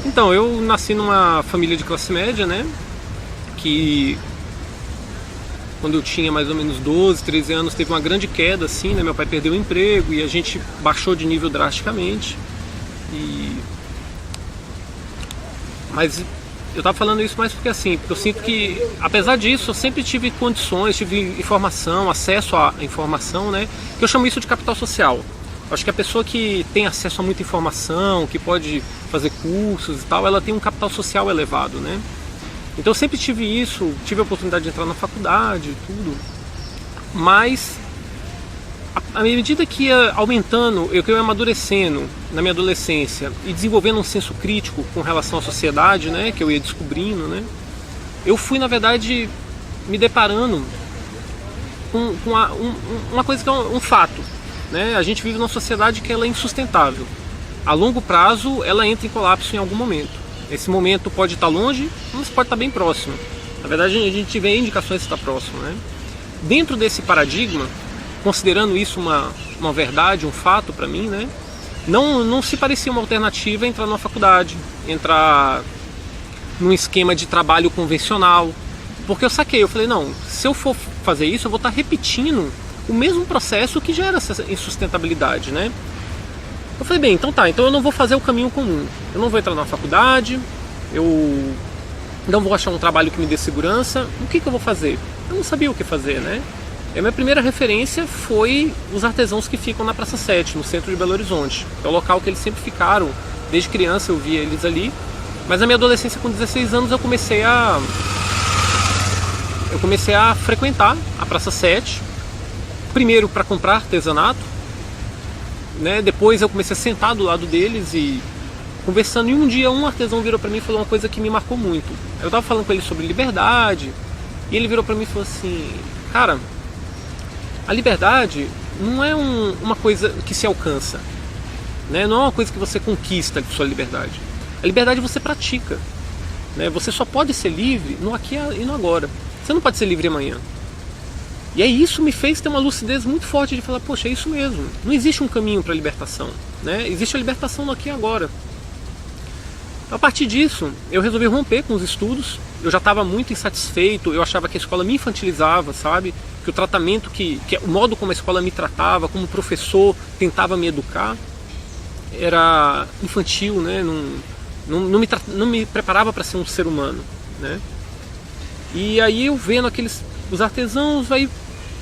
Então, eu nasci numa família de classe média, né? Que quando eu tinha mais ou menos 12, 13 anos, teve uma grande queda, assim, né? Meu pai perdeu o emprego e a gente baixou de nível drasticamente. Mas eu tava falando isso mais porque assim, porque eu sinto que, apesar disso, eu sempre tive condições, tive informação, acesso à informação, né? Que eu chamo isso de capital social. Eu acho que a pessoa que tem acesso a muita informação, que pode fazer cursos e tal, ela tem um capital social elevado, né? Então eu sempre tive isso, tive a oportunidade de entrar na faculdade e tudo, mas à medida que ia aumentando, eu ia amadurecendo na minha adolescência e desenvolvendo um senso crítico com relação à sociedade, né, que eu ia descobrindo, né, eu fui, na verdade, me deparando com uma coisa que é um fato, né? A gente vive numa sociedade que ela é insustentável. A longo prazo, ela entra em colapso em algum momento. Esse momento pode estar longe, mas pode estar bem próximo. Na verdade, a gente vê indicações de estar próximo, né? Dentro desse paradigma, considerando isso uma verdade, um fato para mim, né? Não se parecia uma alternativa entrar numa faculdade, entrar num esquema de trabalho convencional, porque eu saquei, eu falei, não, se eu for fazer isso, eu vou estar repetindo o mesmo processo que gera essa insustentabilidade, né? Eu falei, bem, então tá, então eu não vou fazer o caminho comum, eu não vou entrar na faculdade, eu não vou achar um trabalho que me dê segurança, o que eu vou fazer? Eu não sabia o que fazer, né? E a minha primeira referência foi os artesãos que ficam na Praça 7, no centro de Belo Horizonte. É o local que eles sempre ficaram, desde criança eu via eles ali. Mas na minha adolescência, com 16 anos, eu comecei a frequentar a Praça 7. Primeiro para comprar artesanato, né? Depois eu comecei a sentar do lado deles e conversando. E um dia um artesão virou para mim e falou uma coisa que me marcou muito. Eu estava falando com ele sobre liberdade e ele virou para mim e falou assim, cara, a liberdade não é uma coisa que se alcança, né? Não é uma coisa que você conquista a sua liberdade. A liberdade você pratica, né? Você só pode ser livre no aqui e no agora. Você não pode ser livre amanhã. E aí isso me fez ter uma lucidez muito forte de falar, poxa, é isso mesmo. Não existe um caminho para a libertação, né? Existe a libertação no aqui e agora. A partir disso, eu resolvi romper com os estudos. Eu já estava muito insatisfeito, eu achava que a escola me infantilizava, sabe? Que o tratamento, o modo como a escola me tratava, como o professor tentava me educar, era infantil, né? Não me preparava para ser um ser humano, né? E aí eu vendo os artesãos, aí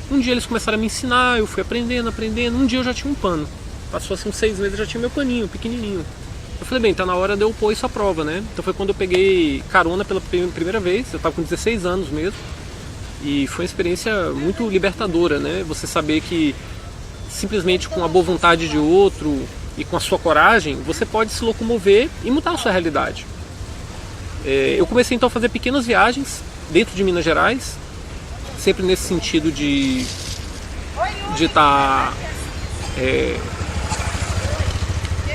um dia eles começaram a me ensinar, eu fui aprendendo, um dia eu já tinha um pano. Passou assim uns 6 meses, eu já tinha meu paninho, pequenininho. Eu falei, bem, tá na hora de eu pôr isso à prova, né? Então foi quando eu peguei carona pela primeira vez, eu tava com 16 anos mesmo. E foi uma experiência muito libertadora, né? Você saber que simplesmente com a boa vontade de outro e com a sua coragem, você pode se locomover e mudar a sua realidade. Eu comecei então a fazer pequenas viagens dentro de Minas Gerais, sempre nesse sentido de estar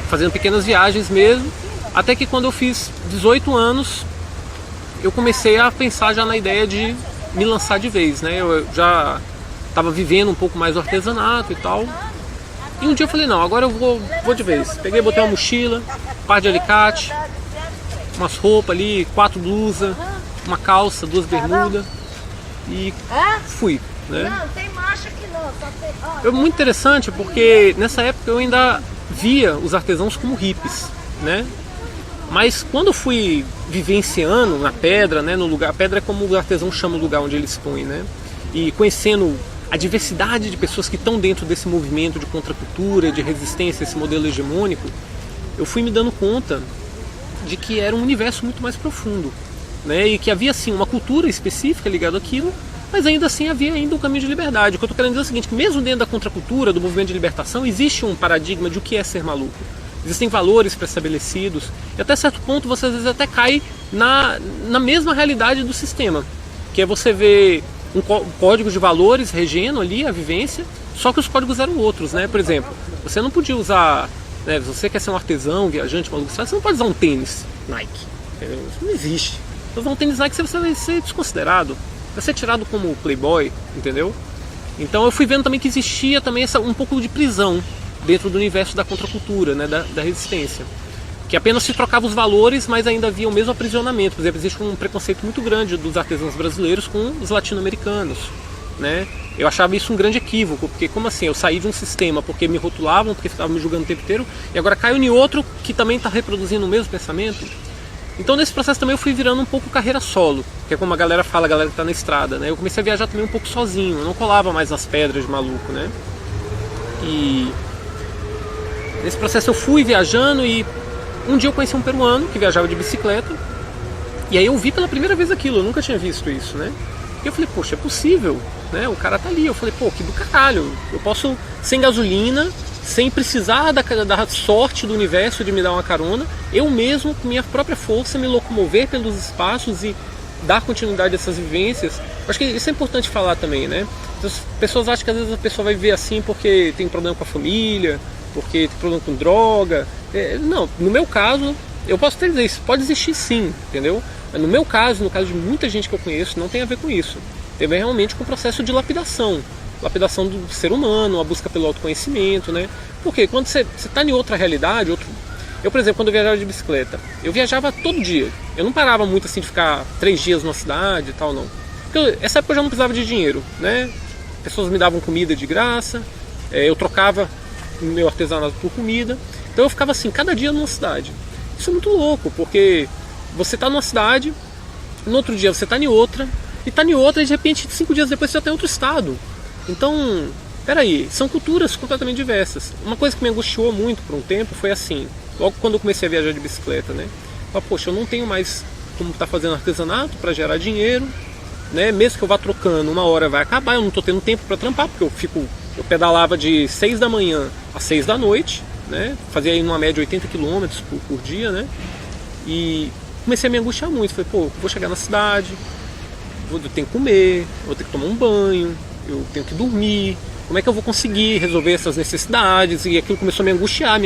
fazendo pequenas viagens mesmo, até que quando eu fiz 18 anos, eu comecei a pensar já na ideia de me lançar de vez, né? Eu já estava vivendo um pouco mais do artesanato e tal. E um dia eu falei, não, agora eu vou de vez. Peguei, botei uma mochila, um par de alicate, umas roupas ali, 4 blusas, uma calça, 2 bermudas e fui, né? Não, tem marcha aqui não, só tem... É muito interessante porque nessa época eu ainda via os artesãos como hippies, né? Mas quando eu fui vivenciando na pedra, né, no lugar, a pedra é como o artesão chama o lugar onde ele expõe, né? E conhecendo a diversidade de pessoas que estão dentro desse movimento de contracultura, de resistência a esse modelo hegemônico, eu fui me dando conta de que era um universo muito mais profundo, né? E que havia assim uma cultura específica ligada àquilo, mas ainda assim havia ainda um caminho de liberdade. O que eu estou querendo dizer é o seguinte, que mesmo dentro da contracultura, do movimento de libertação, existe um paradigma de o que é ser maluco. Existem valores pré-estabelecidos e até certo ponto você às vezes até cai na mesma realidade do sistema, que é você ver um código de valores regendo ali a vivência, só que os códigos eram outros, né? Por exemplo, você não podia usar, né, se você quer ser um artesão, viajante, maluco, você não pode usar um tênis Nike, isso não existe. Se você usar um tênis Nike você vai ser desconsiderado, vai ser tirado como playboy, entendeu? Então eu fui vendo também que existia também um pouco de prisão dentro do universo da contracultura, né, da resistência, que apenas se trocava os valores, mas ainda havia o mesmo aprisionamento. Por exemplo, existe um preconceito muito grande dos artesãos brasileiros com os latino-americanos, né? Eu achava isso um grande equívoco, porque como assim? Eu saí de um sistema porque me rotulavam, porque estavam me julgando o tempo inteiro, e agora caio em outro que também está reproduzindo o mesmo pensamento. Então nesse processo também eu fui virando um pouco carreira solo, que é como a galera fala, a galera que está na estrada, né? Eu comecei a viajar também um pouco sozinho, eu não colava mais nas pedras de maluco, né? E nesse processo eu fui viajando e um dia eu conheci um peruano que viajava de bicicleta, e aí eu vi pela primeira vez aquilo, eu nunca tinha visto isso, né? E eu falei, poxa, é possível, né? O cara tá ali. Eu falei, pô, que do caralho. Eu posso, sem gasolina, sem precisar da sorte do universo de me dar uma carona, eu mesmo, com minha própria força, me locomover pelos espaços e dar continuidade a essas vivências. Acho que isso é importante falar também, né? As pessoas acham que às vezes a pessoa vai viver assim porque tem problema com a família, porque tem problema com droga. Não, no meu caso, eu posso até dizer isso, pode existir sim, entendeu? No meu caso, no caso de muita gente que eu conheço, não tem a ver com isso. Tem a ver realmente com o processo de lapidação. Lapidação do ser humano, a busca pelo autoconhecimento, né? Porque quando você está em outra realidade, eu, por exemplo, quando eu viajava de bicicleta, eu viajava todo dia. Eu não parava muito assim de ficar 3 dias numa cidade e tal, não. Porque essa época eu já não precisava de dinheiro, né? Pessoas me davam comida de graça, eu trocava o meu artesanato por comida. Então eu ficava assim, cada dia numa cidade. Isso é muito louco, porque você está numa cidade, no outro dia você está em outra, e está em outra e de repente 5 dias depois você já está em outro estado. Então, peraí, são culturas completamente diversas. Uma coisa que me angustiou muito por um tempo foi assim, logo quando eu comecei a viajar de bicicleta, né? Falei, poxa, eu não tenho mais como estar fazendo artesanato para gerar dinheiro, né? Mesmo que eu vá trocando, uma hora vai acabar, eu não estou tendo tempo para trampar, porque eu pedalava de 6 da manhã às 6 da noite, né? Fazia aí numa média 80 km por dia, né? E comecei a me angustiar muito. Falei, pô, vou chegar na cidade, eu tenho que comer, vou ter que tomar um banho, eu tenho que dormir, como é que eu vou conseguir resolver essas necessidades? E aquilo começou a me angustiar.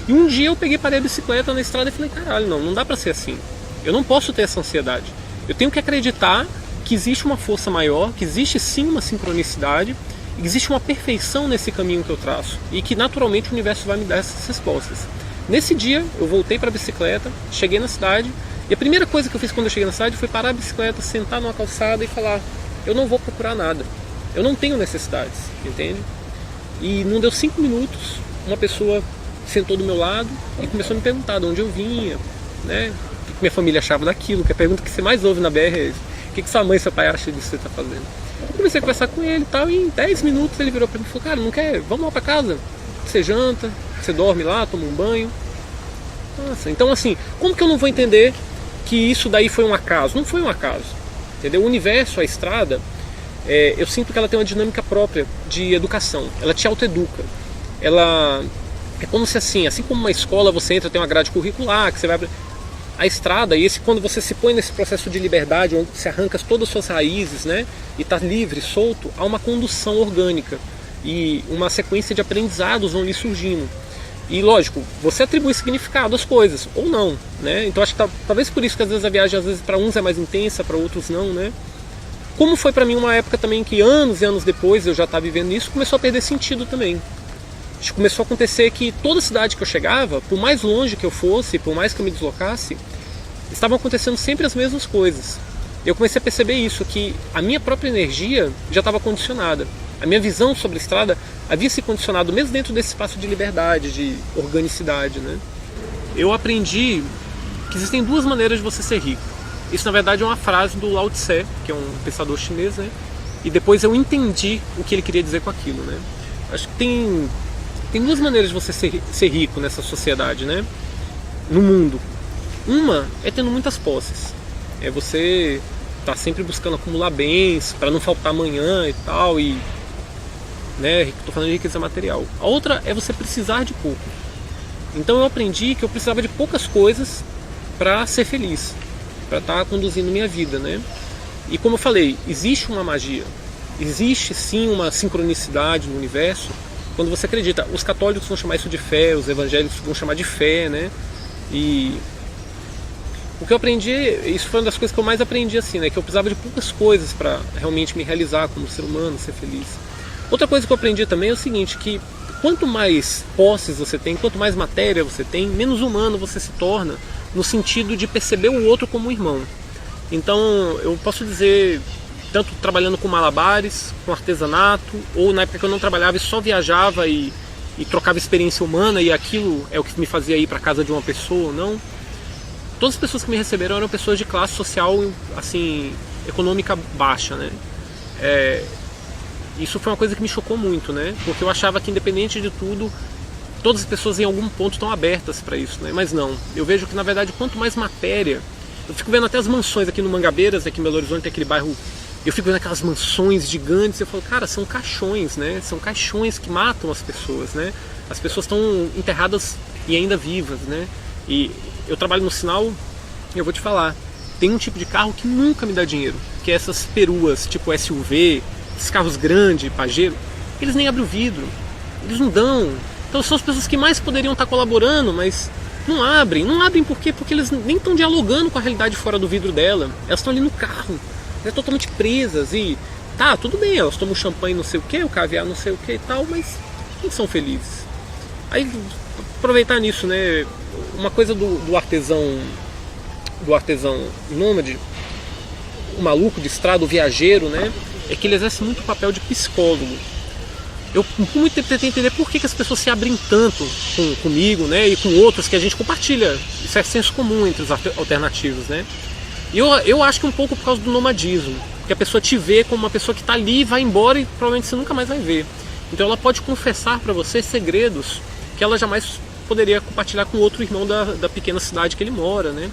E um dia eu parei a bicicleta na estrada e falei, caralho, não dá pra ser assim. Eu não posso ter essa ansiedade. Eu tenho que acreditar que existe uma força maior, que existe sim uma sincronicidade, existe uma perfeição nesse caminho que eu traço e que naturalmente o universo vai me dar essas respostas. Nesse dia eu voltei para a bicicleta, cheguei na cidade e a primeira coisa que eu fiz quando eu cheguei na cidade foi parar a bicicleta, sentar numa calçada e falar, eu não vou procurar nada, eu não tenho necessidades, entende? E não deu 5 minutos, uma pessoa sentou do meu lado e começou a me perguntar de onde eu vinha, né? O que minha família achava daquilo, que a pergunta que você mais ouve na BR é isso. O que sua mãe e seu pai acham disso que você está fazendo? Eu comecei a conversar com ele e tal, e em 10 minutos ele virou para mim e falou, cara, não quer? Vamos lá para casa, você janta, você dorme lá, toma um banho. Nossa, então assim, como que eu não vou entender que isso daí foi um acaso? Não foi um acaso, entendeu? O universo, a estrada, eu sinto que ela tem uma dinâmica própria de educação, ela te autoeduca, ela é como se assim como uma escola você entra, tem uma grade curricular, que você vai... A estrada, quando você se põe nesse processo de liberdade, onde você arranca todas as suas raízes, né, e está livre, solto, há uma condução orgânica e uma sequência de aprendizados vão lhe surgindo. E lógico, você atribui significado às coisas, ou não, né? Então acho que talvez por isso que às vezes a viagem para uns é mais intensa, para outros não, né? Como foi para mim uma época também que anos e anos depois eu já estava vivendo isso, começou a perder sentido também. Começou a acontecer que toda cidade que eu chegava, por mais longe que eu fosse, por mais que eu me deslocasse, estavam acontecendo sempre as mesmas coisas. Eu comecei a perceber isso, que a minha própria energia já estava condicionada. A minha visão sobre a estrada havia se condicionado mesmo dentro desse espaço de liberdade, de organicidade, né? Eu aprendi que existem 2 maneiras de você ser rico. Isso na verdade é uma frase do Lao Tse, que é um pensador chinês, né? E depois eu entendi o que ele queria dizer com aquilo, né? Acho que tem 2 maneiras de você ser rico nessa sociedade, né? No mundo. Uma é tendo muitas posses. É você tá sempre buscando acumular bens para não faltar amanhã e tal, e né, tô falando de riqueza material. A outra é você precisar de pouco. Então eu aprendi que eu precisava de poucas coisas para ser feliz, para estar conduzindo minha vida, né? E como eu falei, existe uma magia, existe sim uma sincronicidade no universo. Quando você acredita, os católicos vão chamar isso de fé, os evangélicos vão chamar de fé, né? E o que eu aprendi, isso foi uma das coisas que eu mais aprendi assim, né? Que eu precisava de poucas coisas para realmente me realizar como ser humano, ser feliz. Outra coisa que eu aprendi também é o seguinte, que quanto mais posses você tem, quanto mais matéria você tem, menos humano você se torna, no sentido de perceber o outro como um irmão. Então eu posso dizer, tanto trabalhando com malabares, com artesanato, ou na época que eu não trabalhava e só viajava e trocava experiência humana, e aquilo é o que me fazia ir para casa de uma pessoa ou não. Todas as pessoas que me receberam eram pessoas de classe social, assim, econômica baixa, né? Isso foi uma coisa que me chocou muito, né? Porque eu achava que, independente de tudo, todas as pessoas em algum ponto estão abertas para isso, né? Mas não. Eu vejo que, na verdade, quanto mais matéria... Eu fico vendo até as mansões aqui no Mangabeiras, aqui em Belo Horizonte, aquele bairro... Eu fico vendo aquelas mansões gigantes e eu falo, cara, são caixões, né? São caixões que matam as pessoas, né? As pessoas estão enterradas e ainda vivas, né? E eu trabalho no sinal e eu vou te falar, tem um tipo de carro que nunca me dá dinheiro, que é essas peruas, tipo SUV, esses carros grandes, Pajero, eles nem abrem o vidro, eles não dão. Então são as pessoas que mais poderiam estar colaborando, mas não abrem. Não abrem por quê? Porque eles nem estão dialogando com a realidade fora do vidro dela. Elas estão ali no carro, totalmente presas. E tá, tudo bem, elas tomam champanhe não sei o que, o caviar não sei o que e tal, mas não são felizes. Aí, aproveitar nisso, né? Uma coisa do artesão nômade, o maluco de estrada, o viajeiro, né? É que ele exerce muito o papel de psicólogo. Eu por muito tempo tentei entender por que as pessoas se abrem tanto comigo, né? E com outros que a gente compartilha. Isso é senso comum entre os alternativos, né? E eu acho que um pouco por causa do nomadismo. Porque a pessoa te vê como uma pessoa que está ali e vai embora e provavelmente você nunca mais vai ver. Então ela pode confessar para você segredos que ela jamais poderia compartilhar com outro irmão da pequena cidade que ele mora, né?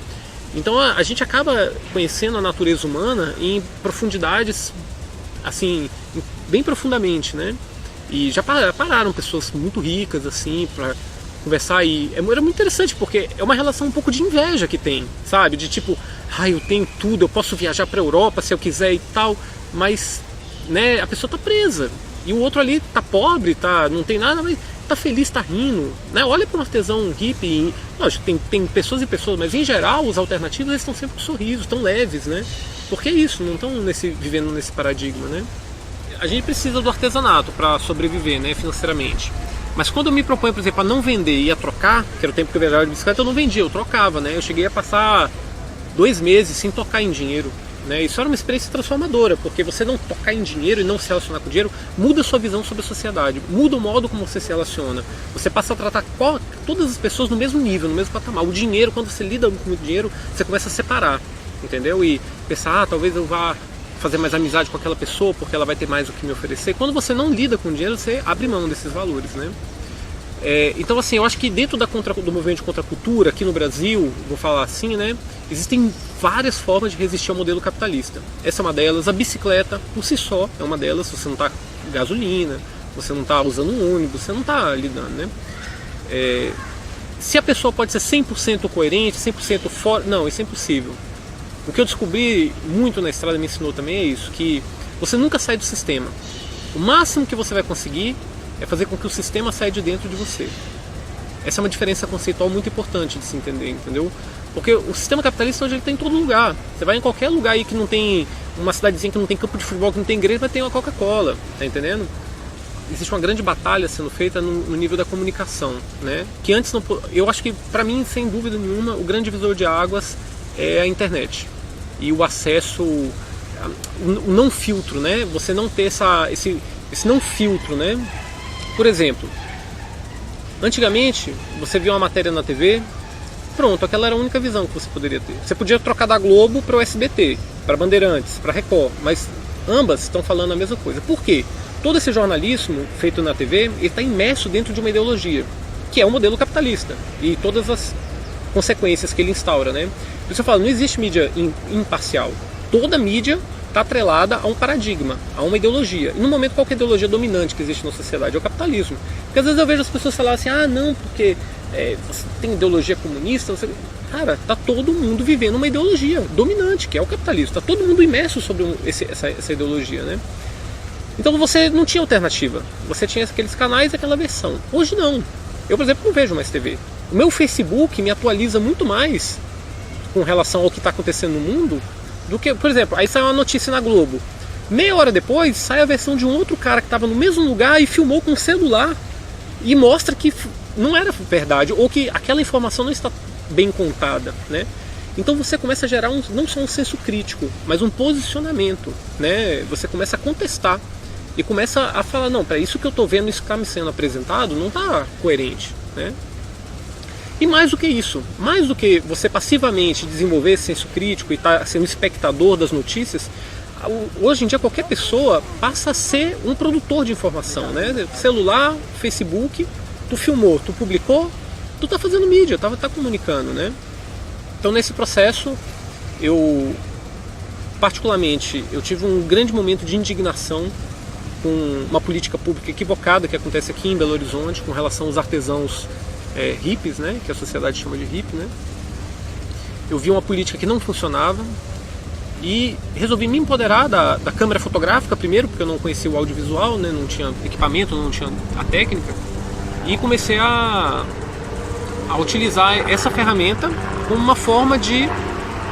Então a gente acaba conhecendo a natureza humana em profundidades, assim, bem profundamente, né? E já pararam pessoas muito ricas, assim, para conversar, e era muito interessante, porque é uma relação um pouco de inveja que tem, sabe? De tipo, eu tenho tudo, eu posso viajar para a Europa se eu quiser e tal, mas, né, a pessoa tá presa, e o outro ali tá pobre, não tem nada, mas tá feliz, tá rindo, né? Olha para um artesão hippie, lógico, tem pessoas e pessoas, mas em geral os alternativos eles estão sempre com sorrisos, tão leves, né? Porque é isso, não estão vivendo nesse paradigma, né? A gente precisa do artesanato para sobreviver, né, financeiramente. Mas quando eu me proponho, por exemplo, a não vender e a trocar, que era o tempo que eu viajava de bicicleta, eu não vendia, eu trocava, né? Eu cheguei a passar 2 meses sem tocar em dinheiro, né? Isso era uma experiência transformadora, porque você não tocar em dinheiro e não se relacionar com dinheiro muda a sua visão sobre a sociedade, muda o modo como você se relaciona. Você passa a tratar todas as pessoas no mesmo nível, no mesmo patamar. O dinheiro, quando você lida com muito dinheiro, você começa a separar, entendeu? E pensar, talvez eu vá fazer mais amizade com aquela pessoa porque ela vai ter mais o que me oferecer. Quando você não lida com dinheiro, você abre mão desses valores, né? Então, assim, eu acho que dentro do movimento de contracultura, aqui no Brasil, vou falar assim, né? Existem várias formas de resistir ao modelo capitalista. Essa é uma delas. A bicicleta, por si só, é uma delas. Você não está com gasolina, você não está usando um ônibus, você não está lidando, né? Se a pessoa pode ser 100% coerente, 100% fora... Não, isso é impossível. O que eu descobri muito na estrada me ensinou também é isso, que você nunca sai do sistema. O máximo que você vai conseguir é fazer com que o sistema saia de dentro de você. Essa é uma diferença conceitual muito importante de se entender, entendeu? Porque o sistema capitalista hoje ele está em todo lugar. Você vai em qualquer lugar aí que não tem uma cidadezinha que não tem campo de futebol, que não tem igreja, vai ter uma Coca-Cola, tá entendendo? Existe uma grande batalha sendo feita no nível da comunicação, né? Que antes não... Eu acho que, para mim, sem dúvida nenhuma, o grande divisor de águas é a internet. E o acesso, o não filtro, né? Você não ter esse não filtro, né? Por exemplo, antigamente você via uma matéria na TV, pronto, aquela era a única visão que você poderia ter. Você podia trocar da Globo para o SBT, para Bandeirantes, para Record, mas ambas estão falando a mesma coisa. Por quê? Todo esse jornalismo feito na TV está imerso dentro de uma ideologia, que é o modelo capitalista e todas as consequências que ele instaura, né? Por isso eu falo, não existe mídia imparcial. Toda mídia está atrelada a um paradigma, a uma ideologia. E no momento, qual que é a ideologia dominante que existe na sociedade? É o capitalismo. Porque às vezes eu vejo as pessoas falarem assim, não, porque você tem ideologia comunista, Cara, tá todo mundo vivendo uma ideologia dominante, que é o capitalismo. Tá todo mundo imerso sobre essa ideologia, né? Então você não tinha alternativa. Você tinha aqueles canais e aquela versão. Hoje não. Eu, por exemplo, não vejo mais TV. O meu Facebook me atualiza muito mais com relação ao que está acontecendo no mundo do que, por exemplo, aí sai uma notícia na Globo. Meia hora depois, sai a versão de um outro cara que estava no mesmo lugar e filmou com um celular. e mostra que não era verdade, ou que aquela informação não está bem contada, né? Então você começa a gerar não só um senso crítico, mas um posicionamento, né? Você começa a contestar e começa a falar, não, para isso que eu estou vendo, isso que está me sendo apresentado, não está coerente, né? E mais do que isso, mais do que você passivamente desenvolver esse senso crítico e estar sendo espectador das notícias, hoje em dia qualquer pessoa passa a ser um produtor de informação, né? Celular, Facebook, tu filmou, tu publicou, tu tá fazendo mídia, tá comunicando, né? Então nesse processo, particularmente, eu tive um grande momento de indignação com uma política pública equivocada que acontece aqui em Belo Horizonte com relação aos artesãos hippies, né? Que a sociedade chama de hippie, né? Eu vi uma política que não funcionava e resolvi me empoderar da câmera fotográfica primeiro, porque eu não conhecia o audiovisual, né? Não tinha equipamento, não tinha a técnica, e comecei a utilizar essa ferramenta como uma forma de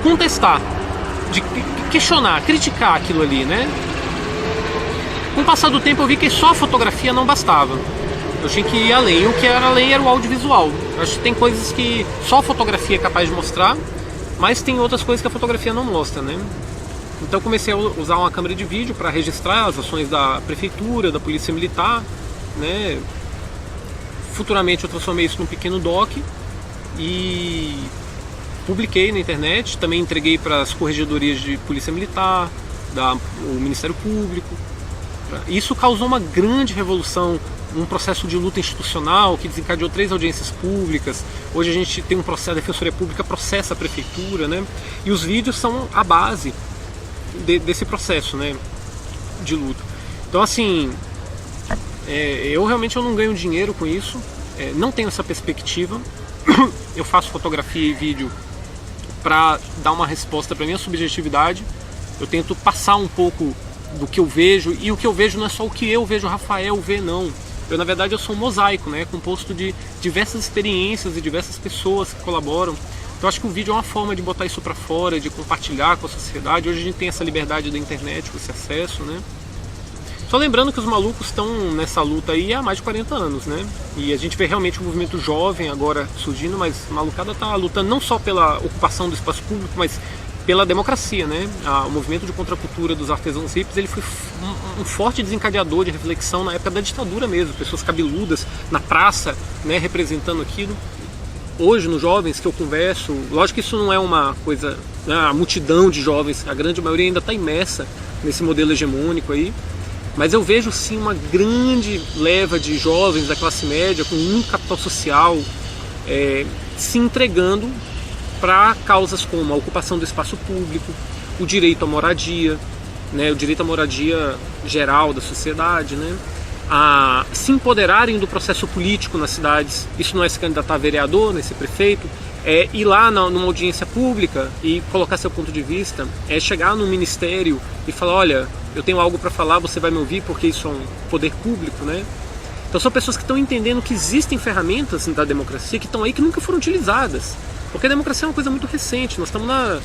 contestar, de questionar, criticar aquilo ali, né? Com o passar do tempo eu vi que só a fotografia não bastava. Eu tinha que ir além. O que era além era o audiovisual. Eu acho que tem coisas que só a fotografia é capaz de mostrar, mas tem outras coisas que a fotografia não mostra, né? Então eu comecei a usar uma câmera de vídeo para registrar as ações da prefeitura, da polícia militar, né? Futuramente eu transformei isso num pequeno doc e publiquei na internet. Também entreguei para as corregedorias de polícia militar, o Ministério Público. Isso causou uma grande revolução, um processo de luta institucional que desencadeou 3 audiências públicas. Hoje a gente tem um processo, a Defensoria Pública processa a prefeitura, né? E os vídeos são a base desse processo, né, de luta. Então assim, eu realmente não ganho dinheiro com isso, não tenho essa perspectiva. Eu faço fotografia e vídeo para dar uma resposta para minha subjetividade. Eu tento passar um pouco do que eu vejo, e o que eu vejo não é só o que eu vejo, o Rafael vê, não. Na verdade eu sou um mosaico, né, composto de diversas experiências e diversas pessoas que colaboram. Então acho que o vídeo é uma forma de botar isso para fora, de compartilhar com a sociedade. Hoje a gente tem essa liberdade da internet, com esse acesso, né? Só lembrando que os malucos estão nessa luta aí há mais de 40 anos, né? E a gente vê realmente um movimento jovem agora surgindo, mas a malucada está lutando não só pela ocupação do espaço público, mas pela democracia, né? O movimento de contracultura dos artesãos hippies, ele foi um forte desencadeador de reflexão na época da ditadura mesmo. Pessoas cabeludas na praça, né, representando aquilo. Hoje, nos jovens que eu converso, lógico que isso não é uma coisa, né, a multidão de jovens, a grande maioria ainda está imersa nesse modelo hegemônico aí, mas eu vejo sim uma grande leva de jovens da classe média com muito capital social se entregando para causas como a ocupação do espaço público, o direito à moradia, né, o direito à moradia geral da sociedade, né, a se empoderarem do processo político nas cidades. Isso não é se candidatar a vereador, nem ser prefeito, é ir lá numa audiência pública e colocar seu ponto de vista, é chegar no ministério e falar, olha, eu tenho algo para falar, você vai me ouvir porque isso é um poder público, né? Então são pessoas que estão entendendo que existem ferramentas da democracia que estão aí, que nunca foram utilizadas, porque a democracia é uma coisa muito recente. Nós estamos na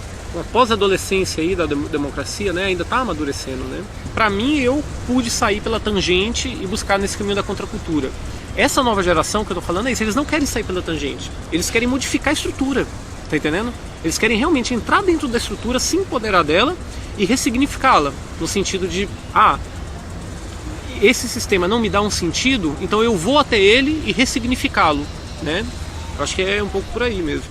pós-adolescência aí da democracia, né? Ainda está amadurecendo, né? Para mim, eu pude sair pela tangente e buscar nesse caminho da contracultura. Essa nova geração que eu tô falando é isso, eles não querem sair pela tangente, eles querem modificar a estrutura, tá entendendo? Eles querem realmente entrar dentro da estrutura, se empoderar dela e ressignificá-la, no sentido de, esse sistema não me dá um sentido, então eu vou até ele e ressignificá-lo, né? Eu acho que é um pouco por aí mesmo.